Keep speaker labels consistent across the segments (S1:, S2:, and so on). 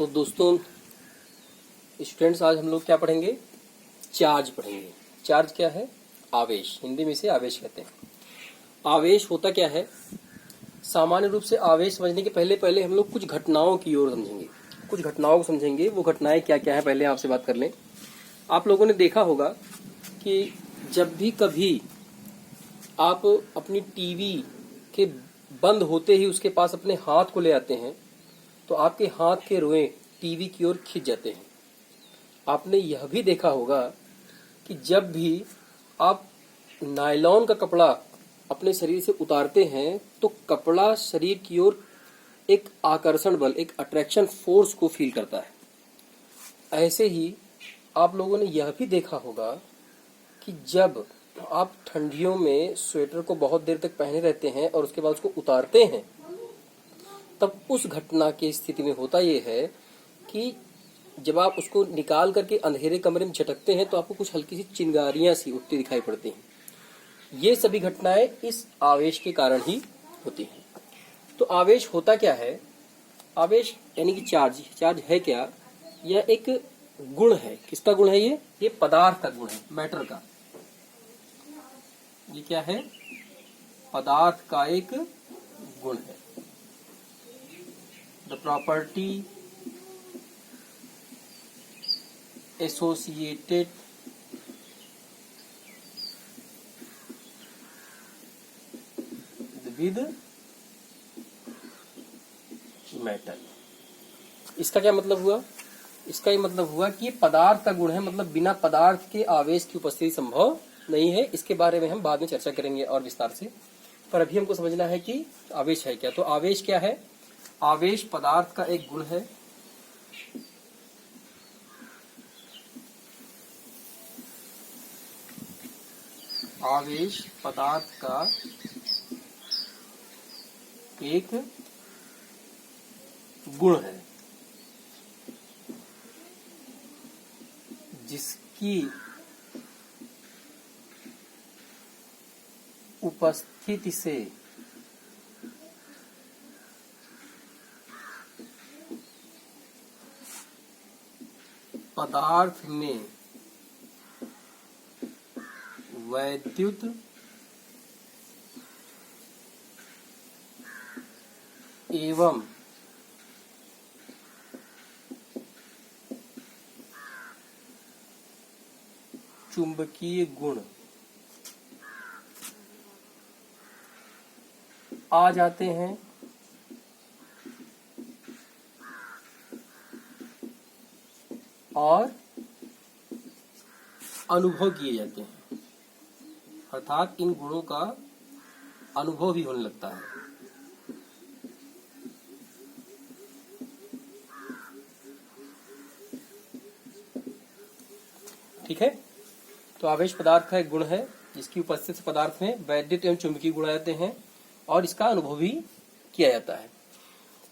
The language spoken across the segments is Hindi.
S1: तो दोस्तों स्टूडेंट्स, आज हम लोग क्या पढ़ेंगे? चार्ज पढ़ेंगे। चार्ज क्या है? आवेश। हिंदी में इसे आवेश कहते हैं। आवेश होता क्या है? सामान्य रूप से आवेश समझने के पहले पहले हम लोग कुछ घटनाओं की ओर समझेंगे, कुछ घटनाओं को समझेंगे। वो घटनाएं क्या क्या है पहले आपसे बात कर लें। आप लोगों ने देखा होगा कि जब भी कभी आप अपनी टीवी के बंद होते ही उसके पास अपने हाथ को ले आते हैं तो आपके हाथ के रोए टीवी की ओर खिंच जाते हैं। आपने यह भी देखा होगा कि जब भी आप नायलॉन का कपड़ा अपने शरीर से उतारते हैं तो कपड़ा शरीर की ओर एक आकर्षण बल, एक अट्रैक्शन फोर्स को फील करता है। ऐसे ही आप लोगों ने यह भी देखा होगा कि जब आप ठंडियों में स्वेटर को बहुत देर तक पहने रहते हैं और उसके बाद उसको उतारते हैं तब उस घटना की स्थिति में होता यह है कि जब आप उसको निकाल करके अंधेरे कमरे में झटकते हैं तो आपको कुछ हल्की सी चिंगारियां सी उठती दिखाई पड़ती हैं। ये सभी घटनाएं इस आवेश के कारण ही होती हैं। तो आवेश होता क्या है? आवेश यानी कि चार्ज। चार्ज है क्या? यह एक गुण है। किसका गुण है? ये पदार्थ का गुण है, मैटर का। ये क्या है? पदार्थ का एक गुण है। The property associated with metal. इसका क्या मतलब हुआ? इसका ये मतलब हुआ कि ये पदार्थ का गुण है, मतलब बिना पदार्थ के आवेश की उपस्थिति संभव नहीं है। इसके बारे में हम बाद में चर्चा करेंगे और विस्तार से, पर अभी हमको समझना है कि आवेश है क्या। तो आवेश क्या है? आवेश पदार्थ का एक गुण है। आवेश पदार्थ का एक गुण है जिसकी उपस्थिति से पदार्थ में वैद्युत एवं चुंबकीय गुण आ जाते हैं और अनुभव किए जाते हैं, अर्थात इन गुणों का अनुभव भी होने लगता है। ठीक है। तो आवेश पदार्थ का एक गुण है जिसकी उपस्थिति से पदार्थ में वैद्युत एवं चुंबकीय गुण आ जाते हैं और इसका अनुभव भी किया जाता है।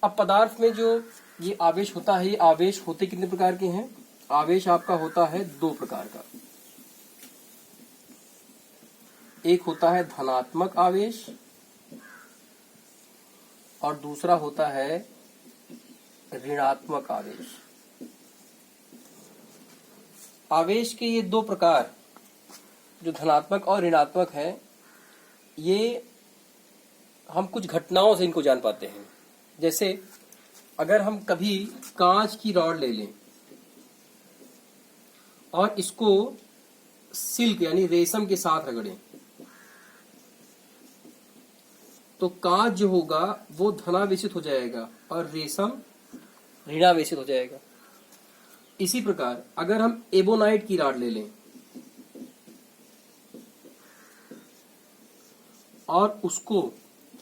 S1: अब पदार्थ में जो ये आवेश होता है, ये आवेश होते कितने प्रकार के हैं? आवेश आपका होता है दो प्रकार का। एक होता है धनात्मक आवेश और दूसरा होता है ऋणात्मक आवेश। आवेश के ये दो प्रकार जो धनात्मक और ऋणात्मक है, ये हम कुछ घटनाओं से इनको जान पाते हैं। जैसे अगर हम कभी कांच की रॉड ले लें और इसको सिल्क यानी रेशम के साथ रगड़ें तो कांच जो होगा वो धनावेशित हो जाएगा और रेशम ऋणावेशित हो जाएगा। इसी प्रकार अगर हम एबोनाइट की रॉड ले लें और उसको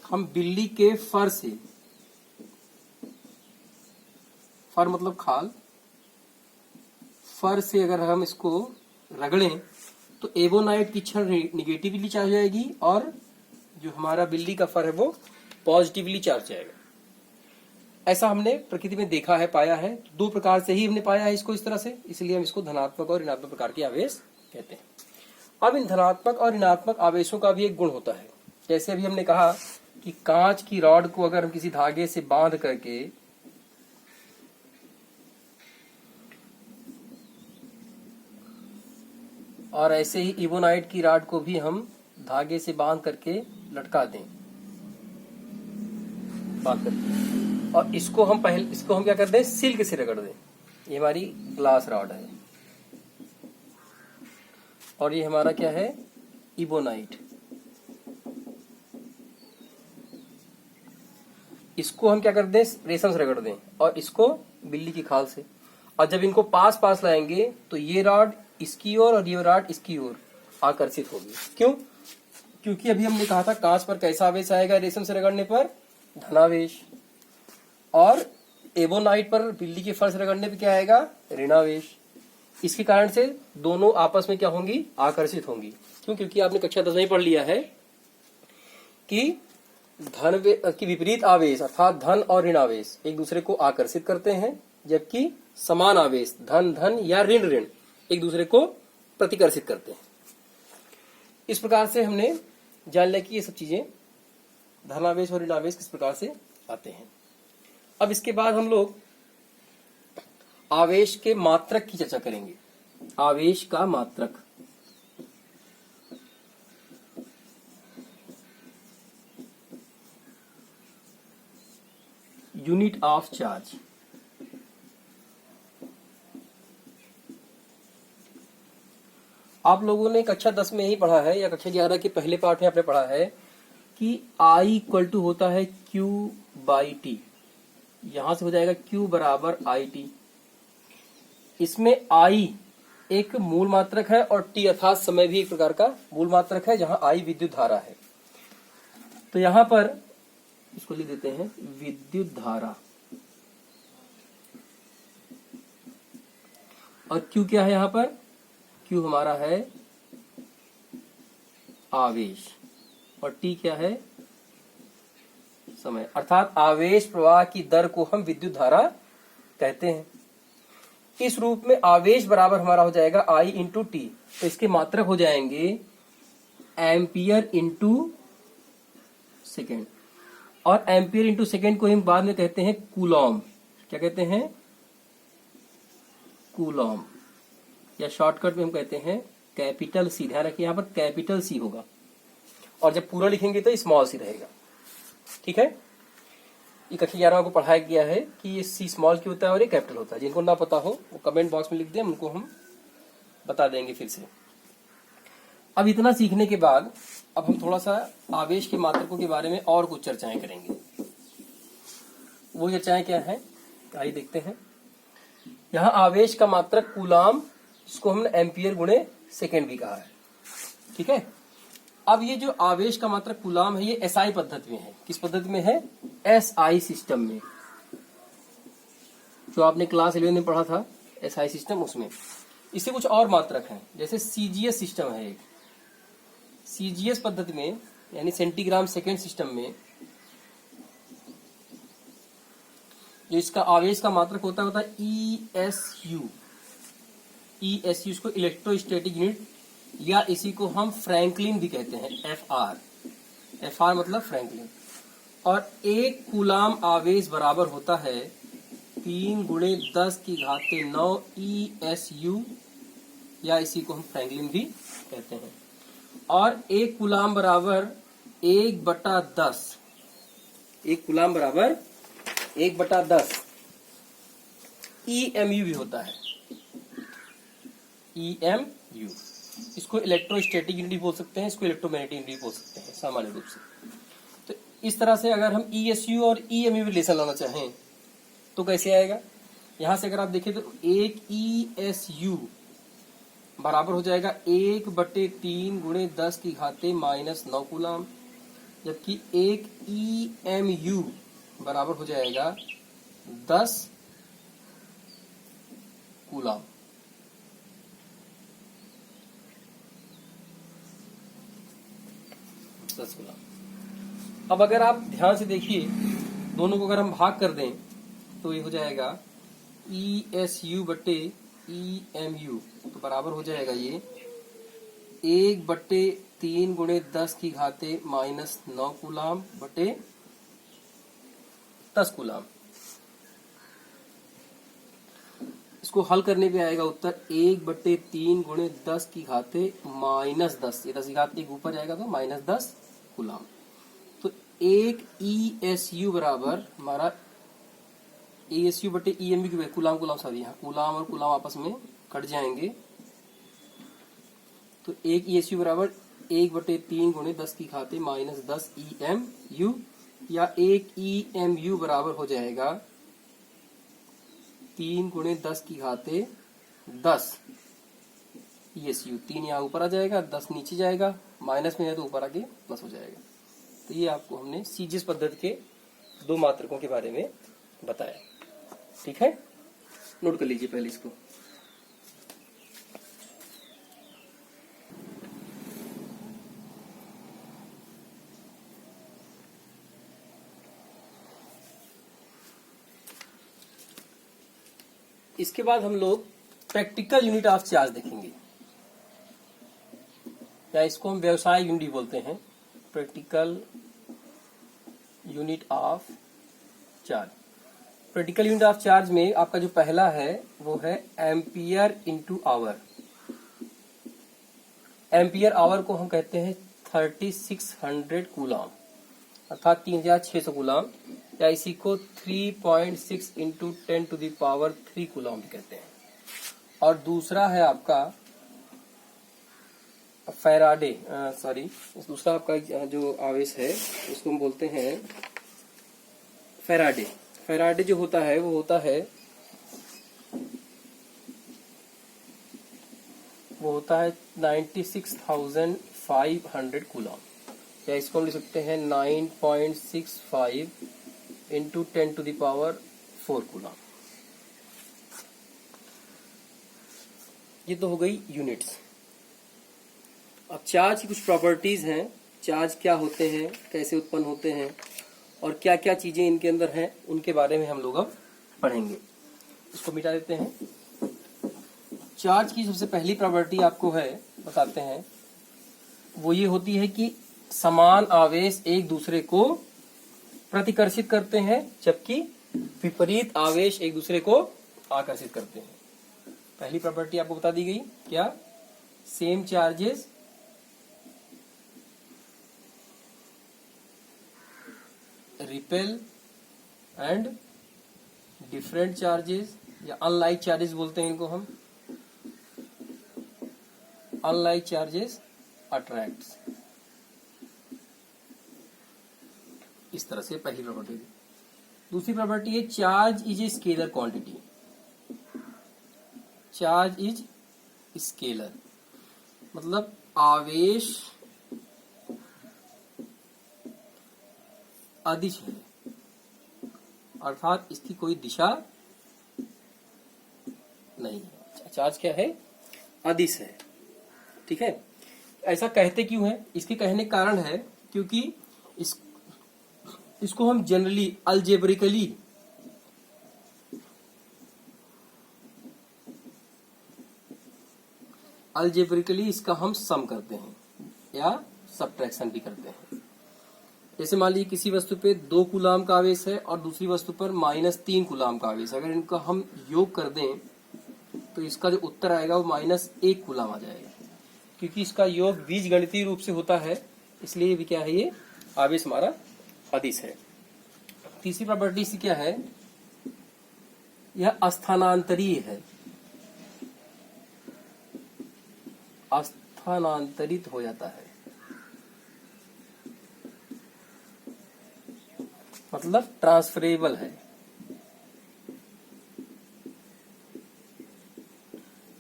S1: हम बिल्ली के फर से, फर मतलब खाल, फर से अगर हम इसको रगड़ें तो एबोनाइट की क्षण निगेटिवली चार्ज जाएगी और जो हमारा बिल्ली का फर है वो पॉजिटिवली चार्ज जाएगा। ऐसा हमने प्रकृति में देखा है, पाया है। दो प्रकार से ही हमने पाया है इसको इस तरह से, इसलिए हम इसको धनात्मक और ऋणात्मक प्रकार के आवेश कहते हैं। अब इन धनात्मक और ऋणात्मक आवेशों का भी एक गुण होता है। जैसे अभी हमने कहा कि कांच की रॉड को अगर हम किसी धागे से बांध करके और ऐसे ही इबोनाइट की रॉड को भी हम धागे से बांध करके लटका दें, बांध करके, और इसको हम क्या कर दें, सिल्क से रगड़ दें। ये हमारी ग्लास रॉड है और ये हमारा क्या है, इबोनाइट। इसको हम क्या कर दें, रेशम से रगड़ दें और इसको बिल्ली की खाल से। और जब इनको पास पास लाएंगे तो ये रॉड इसकी ओर और ये रॉड इसकी ओर आकर्षित होगी। क्यों? क्योंकि अभी हमने कहा था कांच पर कैसा आवेश आएगा रेशम से रगड़ने पर, धनावेश, और एबोनाइट पर बिल्ली के फर से रगड़ने पर क्या आएगा, ऋणावेश। इसके कारण से दोनों आपस में क्या होंगी, आकर्षित होंगी। क्यों? क्योंकि आपने कक्षा 10 में पढ़ लिया है कि धन की विपरीत आवेश अर्थात धन और ऋणावेश एक दूसरे को आकर्षित करते हैं, जबकि समान आवेश धन धन या ऋण ऋण एक दूसरे को प्रतिकर्षित करते हैं। इस प्रकार से हमने जान लिया कि ये सब चीजें धनावेश और ऋणावेश किस प्रकार से आते हैं। अब इसके बाद हम लोग आवेश के मात्रक की चर्चा करेंगे। आवेश का मात्रक, यूनिट ऑफ चार्ज। आप लोगों ने कक्षा 10 में ही पढ़ा है या कक्षा 11 के पहले पार्ट में आपने पढ़ा है कि I इक्वल टू होता है Q बाई टी। यहां से हो जाएगा Q बराबर IT। इसमें I एक मूल मात्रक है और T अर्थात समय भी एक प्रकार का मूल मात्रक है, जहां I विद्युत धारा है। तो यहां पर इसको लिख देते हैं विद्युत धारा, और Q क्या है, यहां पर Q हमारा है आवेश और T क्या है, समय। अर्थात आवेश प्रवाह की दर को हम विद्युत धारा कहते हैं। इस रूप में आवेश बराबर हमारा हो जाएगा I इंटू टी। तो इसके मात्रक हो जाएंगे एम्पियर इंटू सेकेंड, और एम्पियर इंटू सेकेंड को हम बाद में कहते हैं कूलॉम। क्या कहते हैं, कूलॉम, या शॉर्टकट में हम कहते हैं कैपिटल सी। ध्यान रखिए यहाँ पर कैपिटल सी होगा, और जब पूरा लिखेंगे तो स्मॉल सी रहेगा। ठीक है, ये कक्षा 11 को पढ़ाया गया है कि ये सी स्मॉल क्यों होता है और ये कैपिटल होता है। जिनको ना पता हो वो कमेंट बॉक्स में लिख दें, उनको हम बता देंगे फिर से। अब इतना सीखने के बाद अब हम थोड़ा सा आवेश के मात्रकों के बारे में और कुछ चर्चाएं करेंगे। वो चर्चाएं क्या है, आइए देखते हैं। यहाँ आवेश का मात्रक कूलाम, जिसको हमने एम्पियर गुणे सेकेंड भी कहा है। ठीक है, अब ये जो आवेश का मात्रक कूलाम है ये एसआई पद्धति में है। किस पद्धति में है, एसआई सिस्टम में। जो आपने क्लास 11 में पढ़ा था एसआई सिस्टम, उसमें इससे कुछ और मात्रक हैं। जैसे सीजीएस सिस्टम है एक, सीजीएस पद्धति में यानी सेंटीग्राम सेकेंड सिस्टम में जो इसका आवेश का मात्रक होता है ईएसयू। ईएसयू इसको इलेक्ट्रोस्टैटिक यूनिट, या इसी को हम फ्रैंकलिन भी कहते हैं, एफआर। एफआर मतलब फ्रैंकलिन। और एक कूलाम आवेश बराबर होता है 3 गुणे 10 की घाते 9 ईएसयू, या इसी को हम फ्रैंकलिन भी कहते हैं। और एक कूलाम बराबर 1/10, एक कूलाम बराबर 1/10 ईएमयू भी होता है, ईएमयू। इसको इलेक्ट्रोस्टैटिक यूनिट बोल सकते हैं, इसको इलेक्ट्रोमैग्नेटिक यूनिट बोल सकते हैं सामान्य रूप से। तो इस तरह से अगर हम ईएसयू और ईएमयू रिलेशन लाना चाहें तो कैसे आएगा, यहां से अगर आप देखें तो एक ईएसयू बराबर हो जाएगा 1/3 गुणे 10 की घाते -9 कूलाम, जबकि एक ईएमयू बराबर हो जाएगा 10 कूलाम। अब अगर आप ध्यान से देखिए, दोनों को अगर हम भाग कर दें तो ये हो जाएगा ESU बटे EMU, तो बराबर हो जाएगा ये 1/3 गुणे 10 की घाते -9 कूलाम बटे 10 कूलाम। इसको हल करने पे आएगा उत्तर 1/3 गुणे 10 की घाते -10। ये 10 की घात एक ऊपर जाएगा तो -10 कूलाम। तो एक ESU बराबर हमारा ESU बटे EMU की कूलाम सॉरी, यहाँ कूलाम और कूलाम आपस में कट जाएंगे। तो एक ESU बराबर 1/3 गुणे 10 की घाते -10 EMU, या एक EMU बराबर हो जाएगा 3 गुणे 10 की घाते 10 ESU। 3 यहाँ ऊपर आ जाएगा, 10 नीचे जाएगा, माइनस में है तो ऊपर आके प्लस हो जाएगा। तो ये आपको हमने सीजीएस पद्धति के दो मात्रकों के बारे में बताया। ठीक है, नोट कर लीजिए पहले इसको। इसके बाद हम लोग प्रैक्टिकल यूनिट ऑफ चार्ज देखेंगे, या इसको हम व्यवसाय यूनिट बोलते हैं, practical unit of charge. Practical unit of charge में आपका जो पहला है वो है ampere into hour. Ampere hour को हम कहते हैं 3600 कूलाम, अर्थात 3600 कूलाम, या इसी को 3.6 इंटू 10⁻³ कूलाम भी कहते हैं। और दूसरा है आपका फैराडे, दूसरा आपका जो आवेश है उसको हम बोलते हैं फैराडे। फैराडे जो होता है वो होता है 96,500 कूलाम, या इसको हम लिख सकते हैं 9.65 इंटू 10⁻⁴ कूलाम। ये तो हो गई यूनिट्स। अब चार्ज की कुछ प्रॉपर्टीज हैं, चार्ज क्या होते हैं, कैसे उत्पन्न होते हैं, और क्या क्या चीजें इनके अंदर हैं, उनके बारे में हम लोग अब पढ़ेंगे। इसको मिटा देते हैं। चार्ज की सबसे पहली प्रॉपर्टी आपको है, बताते हैं, वो ये होती है कि समान आवेश एक दूसरे को प्रतिकर्षित करते हैं, जबकि विपरीत आवेश एक दूसरे को आकर्षित करते हैं। पहली प्रॉपर्टी आपको बता दी गई, क्या? Same charges repel and different charges, या अनलाइक चार्जेस बोलते हैं इनको हम, अनलाइक चार्जेस अट्रैक्ट्स। इस तरह से पहली प्रॉपर्टी। दूसरी प्रॉपर्टी है charge is a scalar quantity. Charge is scalar मतलब आवेश अदिश है, अर्थात इसकी कोई दिशा नहीं है। चार्ज क्या है? अदिश है। ठीक है, ऐसा कहते क्यों है? इसके कहने का कारण है क्योंकि इसको हम जनरली अल्जेब्रिकली इसका हम सम करते हैं या सब्ट्रैक्शन भी करते हैं। जैसे मान लीजिए किसी वस्तु पे 2 कूलाम का आवेश है और दूसरी वस्तु पर -3 कूलाम का आवेश। अगर इनका हम योग कर दें तो इसका जो उत्तर आएगा वो -1 कूलाम आ जाएगा, क्योंकि इसका योग बीजगणितीय रूप से होता है, इसलिए भी क्या है, ये आवेश हमारा अदिश है। तीसरी प्रॉपर्टी इसकी क्या है? यह अस्थानांतरीय है, अस्थानांतरित हो जाता है, मतलब ट्रांसफरेबल है।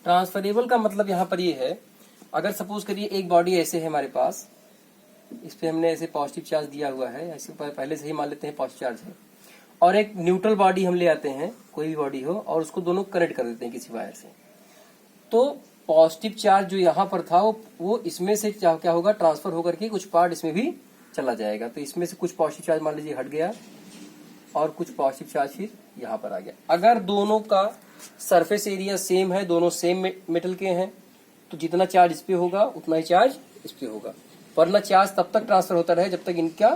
S1: ट्रांसफरेबल का मतलब यहां पर ये है, अगर सपोज करिए एक बॉडी ऐसे है हमारे पास, इस पे हमने ऐसे पॉजिटिव चार्ज दिया हुआ है, ऐसे पहले से ही मान लेते हैं पॉजिटिव चार्ज है, और एक न्यूट्रल बॉडी हम ले आते हैं, कोई भी बॉडी हो, और उसको दोनों कनेक्ट कर देते हैं किसी वायर से। तो पॉजिटिव चार्ज जो यहाँ पर था वो इसमें से क्या होगा, ट्रांसफर होकर के कुछ पार्ट इसमें भी चला जाएगा। तो इसमें से कुछ पॉजिटिव चार्ज मान लीजिए हट गया और कुछ पॉजिटिव चार्ज फिर यहाँ पर आ गया। अगर दोनों का सरफेस एरिया सेम है, दोनों सेम मेटल के हैं, तो जितना चार्ज इस पे होगा उतना ही चार्ज इस पे होगा, वरना चार्ज तब तक ट्रांसफर होता रहे जब तक इनका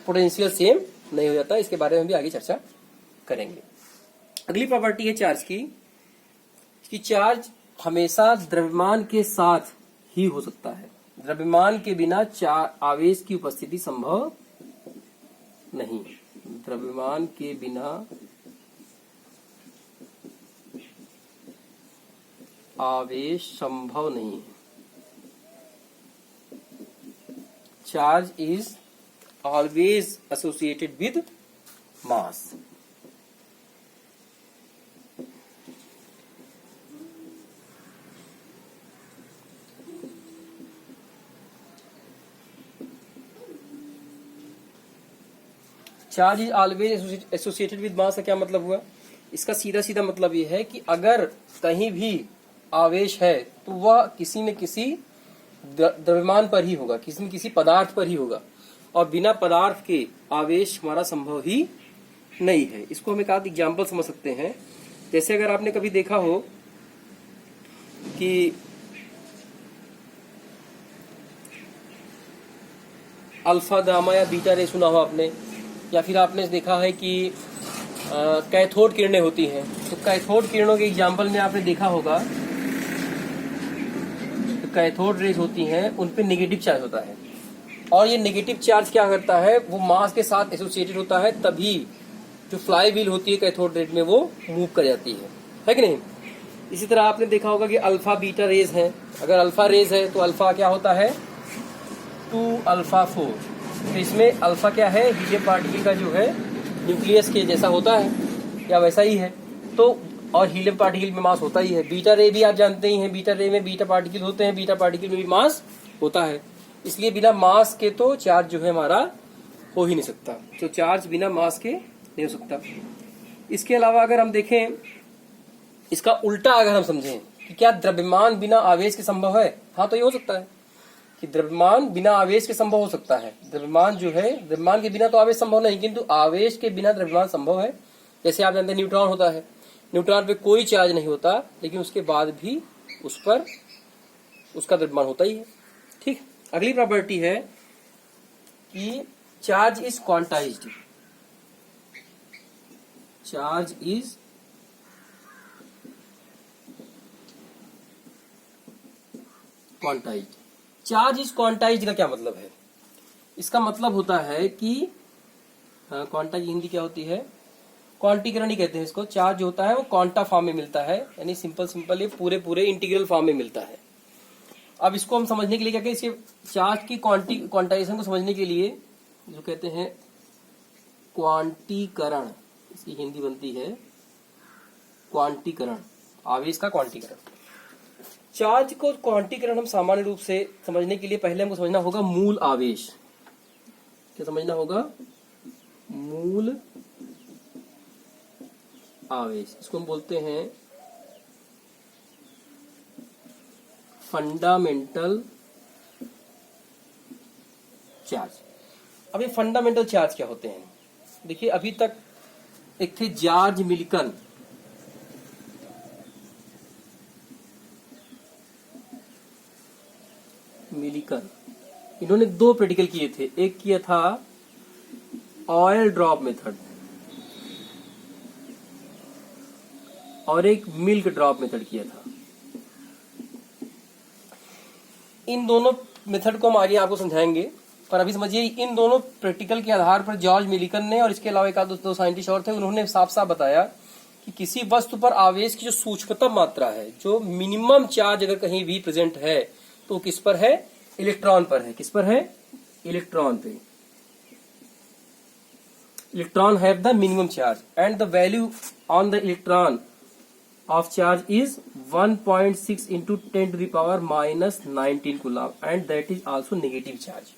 S1: पोटेंशियल सेम नहीं हो जाता। इसके बारे में भी आगे चर्चा करेंगे। अगली प्रॉपर्टी है चार्ज की, कि चार्ज हमेशा द्रव्यमान के साथ ही हो सकता है, द्रव्यमान के बिना आवेश की उपस्थिति संभव नहीं। द्रव्यमान के बिना आवेश संभव नहीं है। Charge is always associated with mass. Charge is always associated with mass का क्या मतलब हुआ? इसका सीधा सीधा मतलब यह है कि अगर कहीं भी आवेश है तो वह किसी न किसी द्रव्यमान पर ही होगा, किसी न किसी पदार्थ पर ही होगा, और बिना पदार्थ के आवेश हमारा संभव ही नहीं है। इसको हम एक आध एग्जाम्पल समझ सकते हैं। जैसे अगर आपने कभी देखा हो कि अल्फा गामा या बीटा रे सुना हो आपने, या फिर आपने देखा है कि कैथोड किरणें होती हैं, तो कैथोड किरणों के एग्जाम्पल में आपने देखा होगा तो कैथोड रेज होती हैं, उन पे नेगेटिव चार्ज होता है, और ये नेगेटिव चार्ज क्या करता है, वो मास के साथ एसोसिएटेड होता है, तभी जो फ्लाई व्हील होती है कैथोड रेज में वो मूव कर जाती है कि नहीं। इसी तरह आपने देखा होगा कि अल्फा बीटा रेज है, अगर अल्फा रेज है तो अल्फा क्या होता है 2 अल्फा 4, तो इसमें अल्फा क्या है, हीलियम पार्टिकल का जो है न्यूक्लियस के जैसा होता है या वैसा ही है, तो और हीलियम पार्टिकल में मास होता ही है। बीटा रे भी आप जानते ही हैं, बीटा रे में बीटा पार्टिकल होते हैं, बीटा पार्टिकल में भी मास होता है, इसलिए बिना मास के तो चार्ज जो है हमारा हो ही नहीं सकता, तो चार्ज बिना मास के नहीं हो सकता। इसके अलावा अगर हम देखें, इसका उल्टा अगर हम समझें कि क्या द्रव्यमान बिना आवेश के संभव है, हाँ तो ये हो सकता है कि द्रव्यमान बिना आवेश के संभव हो सकता है। द्रव्यमान जो है, द्रव्यमान के बिना तो आवेश संभव नहीं, किंतु आवेश के बिना द्रव्यमान संभव है। जैसे आप जानते हैं न्यूट्रॉन होता है, न्यूट्रॉन पे कोई चार्ज नहीं होता, लेकिन उसके बाद भी उस पर उसका द्रव्यमान होता ही है। ठीक, अगली प्रॉपर्टी है कि charge is quantized. Charge is quantized. Charge is quantized का क्या मतलब है? इसका मतलब होता है कि क्वांटा की हिंदी क्या होती है, क्वांटीकरण ही कहते हैं इसको। चार्ज जो होता है वो क्वांटा फॉर्म में मिलता है, यानी सिंपल ये पूरे इंटीग्रल फॉर्म में मिलता है। अब इसको हम समझने के लिए क्या कहते हैं, चार्ज की क्वांटाइजेशन को समझने के लिए जो कहते हैं क्वांटीकरण, इसकी हिंदी बनती है क्वांटीकरण, आवेश का क्वांटीकरण। चार्ज को क्वांटीकरण हम सामान्य रूप से समझने के लिए पहले हमको समझना होगा मूल आवेश। क्या समझना होगा? मूल आवेश। इसको हम बोलते हैं फंडामेंटल चार्ज। अब ये फंडामेंटल चार्ज क्या होते हैं? देखिए, अभी तक एक थे जॉर्ज मिल्टन, इन्होंने 2 प्रैक्टिकल किए थे। एक किया था ऑयल ड्रॉप मेथड और एक मिल्क ड्रॉप मेथड किया था। इन दोनों मेथड को हम आगे आपको समझाएंगे, पर अभी समझिए इन दोनों प्रैक्टिकल के आधार पर जॉर्ज मिल्टन ने और इसके अलावा एक आध 2 साइंटिस्ट और थे, उन्होंने साफ साफ बताया कि किसी वस्तु पर आवेश की जो सूक्ष्मतम मात्रा है, जो मिनिमम चार्ज अगर कहीं भी प्रेजेंट है, तो किस पर है? इलेक्ट्रॉन पर है। किस पर है? इलेक्ट्रॉन पे। Electron have the minimum charge and the value on the electron of charge is 1.6 into 10⁻⁻19 coulomb and that is also negative charge.